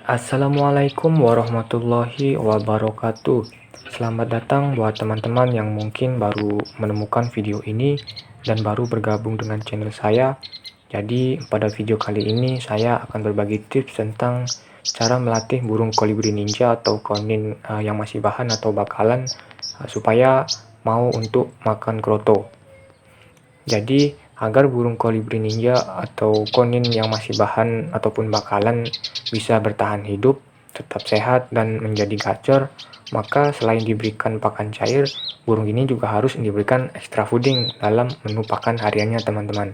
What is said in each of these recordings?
Assalamualaikum warahmatullahi wabarakatuh. Selamat datang buat teman-teman yang mungkin baru menemukan video ini dan baru bergabung dengan channel saya. Jadi, pada video kali ini saya akan berbagi tips tentang cara melatih burung kolibri ninja atau konin yang masih bahan atau bakalan supaya mau untuk makan kroto. Jadi, agar burung kolibri ninja atau konin yang masih bahan ataupun bakalan bisa bertahan hidup, tetap sehat, dan menjadi gacor, maka selain diberikan pakan cair, burung ini juga harus diberikan extra fooding dalam menu pakan hariannya, teman-teman.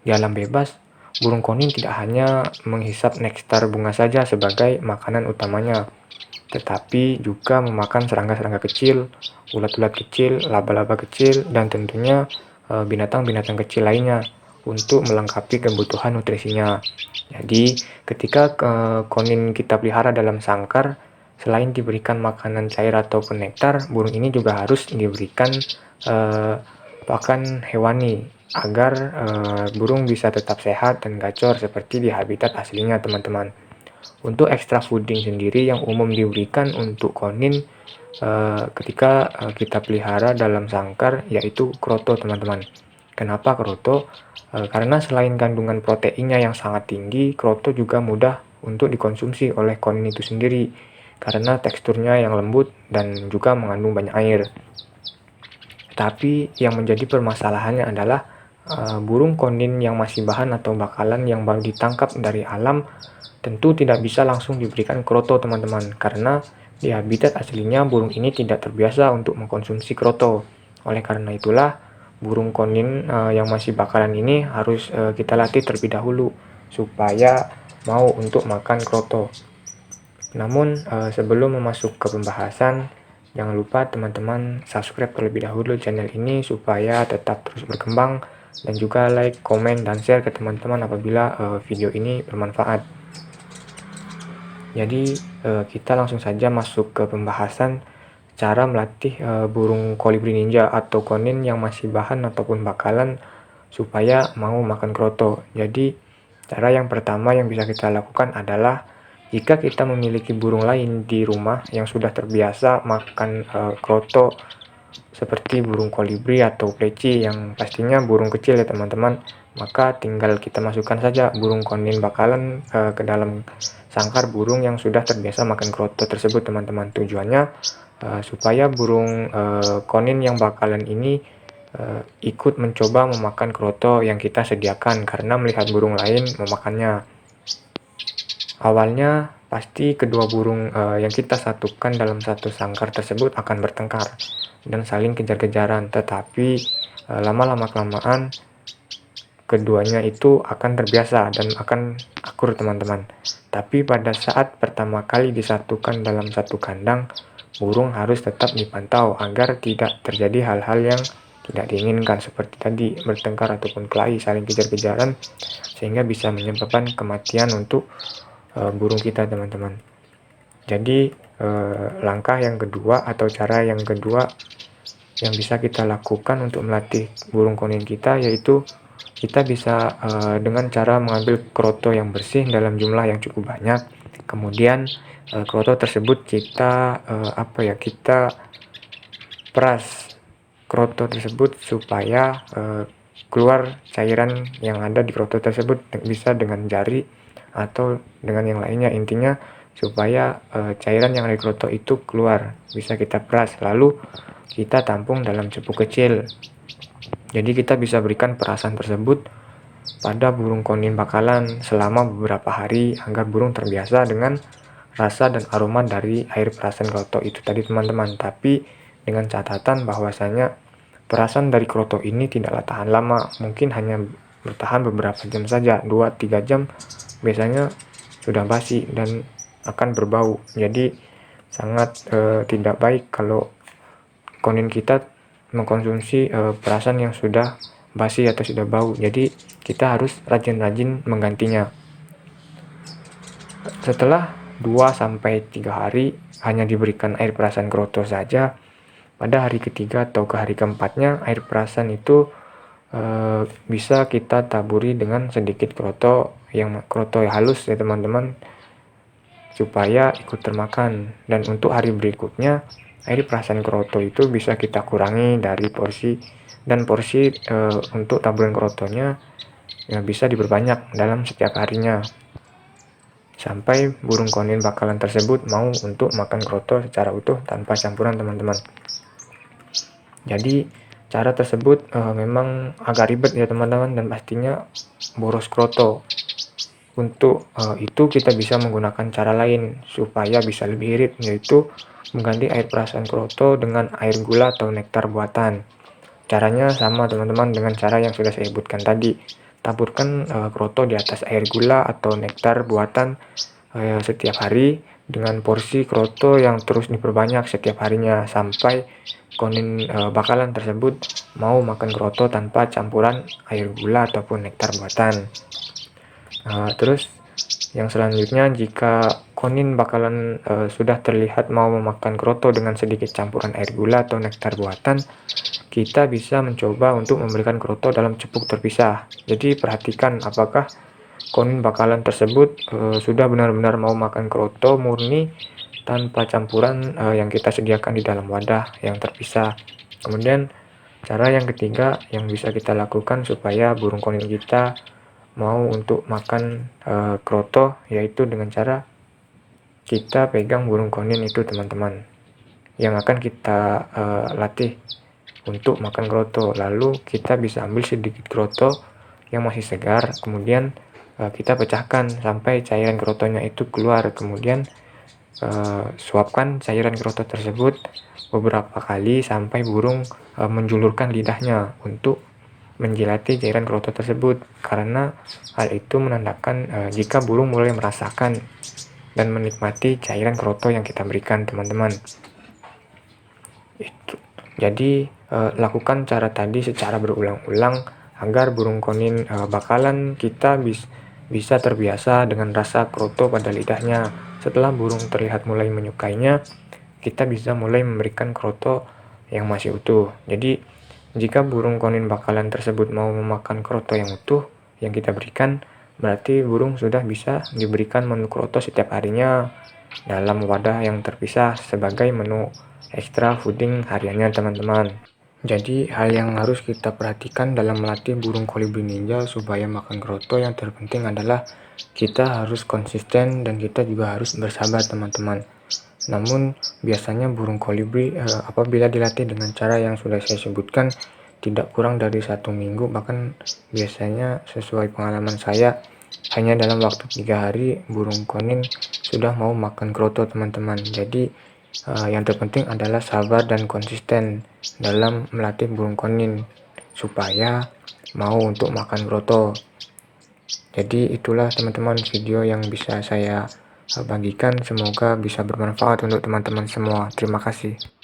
Di alam bebas, burung konin tidak hanya menghisap nektar bunga saja sebagai makanan utamanya, tetapi juga memakan serangga-serangga kecil, ulat-ulat kecil, laba-laba kecil, dan tentunya binatang-binatang kecil lainnya untuk melengkapi kebutuhan nutrisinya. Jadi, ketika konin kita pelihara dalam sangkar, selain diberikan makanan cair ataupun nektar, burung ini juga harus diberikan pakan hewani agar burung bisa tetap sehat dan gacor seperti di habitat aslinya, teman-teman. Untuk extra fooding sendiri yang umum diberikan untuk konin ketika kita pelihara dalam sangkar yaitu kroto, teman-teman. Kenapa kroto? Karena selain kandungan proteinnya yang sangat tinggi, kroto juga mudah untuk dikonsumsi oleh konin itu sendiri karena teksturnya yang lembut dan juga mengandung banyak air. Tapi yang menjadi permasalahannya adalah burung konin yang masih bahan atau bakalan yang baru ditangkap dari alam tentu tidak bisa langsung diberikan kroto, teman-teman, karena di habitat aslinya burung ini tidak terbiasa untuk mengkonsumsi kroto. Oleh karena itulah, burung konin yang masih bakalan ini harus kita latih terlebih dahulu supaya mau untuk makan kroto. Namun sebelum masuk ke pembahasan, jangan lupa teman-teman subscribe terlebih dahulu channel ini supaya tetap terus berkembang, dan juga like, komen, dan share ke teman-teman apabila video ini bermanfaat. Jadi kita langsung saja masuk ke pembahasan cara melatih burung kolibri ninja atau konin yang masih bahan ataupun bakalan supaya mau makan kroto. Jadi cara yang pertama yang bisa kita lakukan adalah jika kita memiliki burung lain di rumah yang sudah terbiasa makan kroto seperti burung kolibri atau pleci yang pastinya burung kecil ya, teman-teman, maka tinggal kita masukkan saja burung konin bakalan ke dalam sangkar burung yang sudah terbiasa makan kroto tersebut, teman-teman. Tujuannya supaya burung konin yang bakalan ini ikut mencoba memakan kroto yang kita sediakan karena melihat burung lain memakannya. Awalnya pasti kedua burung yang kita satukan dalam satu sangkar tersebut akan bertengkar dan saling kejar-kejaran, tetapi lama-lama kelamaan keduanya itu akan terbiasa dan akan akur, teman-teman. Tapi pada saat pertama kali disatukan dalam satu kandang, burung harus tetap dipantau agar tidak terjadi hal-hal yang tidak diinginkan seperti tadi bertengkar ataupun kelahi saling kejar-kejaran sehingga bisa menyebabkan kematian untuk burung kita, teman-teman. Jadi langkah yang kedua atau cara yang kedua yang bisa kita lakukan untuk melatih burung konin kita yaitu kita bisa dengan cara mengambil kroto yang bersih dalam jumlah yang cukup banyak. Kemudian kroto tersebut kita kita peras kroto tersebut supaya keluar cairan yang ada di kroto tersebut, bisa dengan jari atau dengan yang lainnya. Intinya supaya cairan yang ada di kroto itu keluar, bisa kita peras lalu kita tampung dalam cepu kecil. Jadi kita bisa berikan perasan tersebut pada burung konin bakalan selama beberapa hari agar burung terbiasa dengan rasa dan aroma dari air perasan kroto itu tadi, teman-teman. Tapi dengan catatan bahwasanya perasan dari kroto ini tidaklah tahan lama, mungkin hanya bertahan beberapa jam saja, 2-3 jam biasanya sudah basi dan akan berbau. Jadi sangat tidak baik kalau konin kita mengkonsumsi perasan yang sudah basi atau sudah bau. Jadi kita harus rajin-rajin menggantinya. Setelah 2-3 hari hanya diberikan air perasan kroto saja, pada hari ketiga atau ke hari keempatnya air perasan itu bisa kita taburi dengan sedikit kroto yang halus ya, teman-teman. supaya ikut termakan. Dan untuk hari berikutnya, air perasan kroto itu bisa kita kurangi dari porsi, dan porsi untuk taburan krotonya ya bisa diperbanyak dalam setiap harinya, sampai burung konin bakalan tersebut mau untuk makan kroto secara utuh tanpa campuran, teman-teman. Jadi cara tersebut memang agak ribet ya teman-teman, dan pastinya boros kroto. Untuk itu kita bisa menggunakan cara lain supaya bisa lebih irit, yaitu mengganti air perasan kroto dengan air gula atau nektar buatan. Caranya sama teman-teman dengan cara yang sudah saya sebutkan tadi. Taburkan kroto di atas air gula atau nektar buatan setiap hari, dengan porsi kroto yang terus diperbanyak setiap harinya sampai konin bakalan tersebut mau makan kroto tanpa campuran air gula ataupun nektar buatan. Terus yang selanjutnya, jika konin bakalan sudah terlihat mau memakan kroto dengan sedikit campuran air gula atau nektar buatan, kita bisa mencoba untuk memberikan kroto dalam cupuk terpisah. Jadi perhatikan apakah konin bakalan tersebut sudah benar-benar mau makan kroto murni tanpa campuran yang kita sediakan di dalam wadah yang terpisah. Kemudian cara yang ketiga yang bisa kita lakukan supaya burung konin kita mau untuk makan kroto, yaitu dengan cara kita pegang burung konin itu teman-teman, yang akan kita latih untuk makan kroto. Lalu kita bisa ambil sedikit kroto yang masih segar, kemudian kita pecahkan sampai cairan krotonya itu keluar. Kemudian suapkan cairan kroto tersebut beberapa kali sampai burung menjulurkan lidahnya untuk menjilati cairan kroto tersebut, karena hal itu menandakan jika burung mulai merasakan dan menikmati cairan kroto yang kita berikan, teman-teman. Jadi lakukan cara tadi secara berulang-ulang agar burung konin bakalan kita bisa terbiasa dengan rasa kroto pada lidahnya. Setelah burung terlihat mulai menyukainya, kita bisa mulai memberikan kroto yang masih utuh. Jadi jika burung konin bakalan tersebut mau memakan kroto yang utuh yang kita berikan, berarti burung sudah bisa diberikan menu kroto setiap harinya dalam wadah yang terpisah sebagai menu extra fooding hariannya, teman-teman. Jadi hal yang harus kita perhatikan dalam melatih burung kolibri ninja supaya makan kroto, yang terpenting adalah kita harus konsisten dan kita juga harus bersabar, teman-teman. Namun biasanya burung kolibri apabila dilatih dengan cara yang sudah saya sebutkan, tidak kurang dari 1 minggu, bahkan biasanya sesuai pengalaman saya hanya dalam waktu 3 hari burung konin sudah mau makan kroto, teman-teman. Jadi yang terpenting adalah sabar dan konsisten dalam melatih burung konin supaya mau untuk makan kroto. Jadi itulah teman-teman video yang bisa saya bagikan, semoga bisa bermanfaat untuk teman-teman semua. Terima kasih.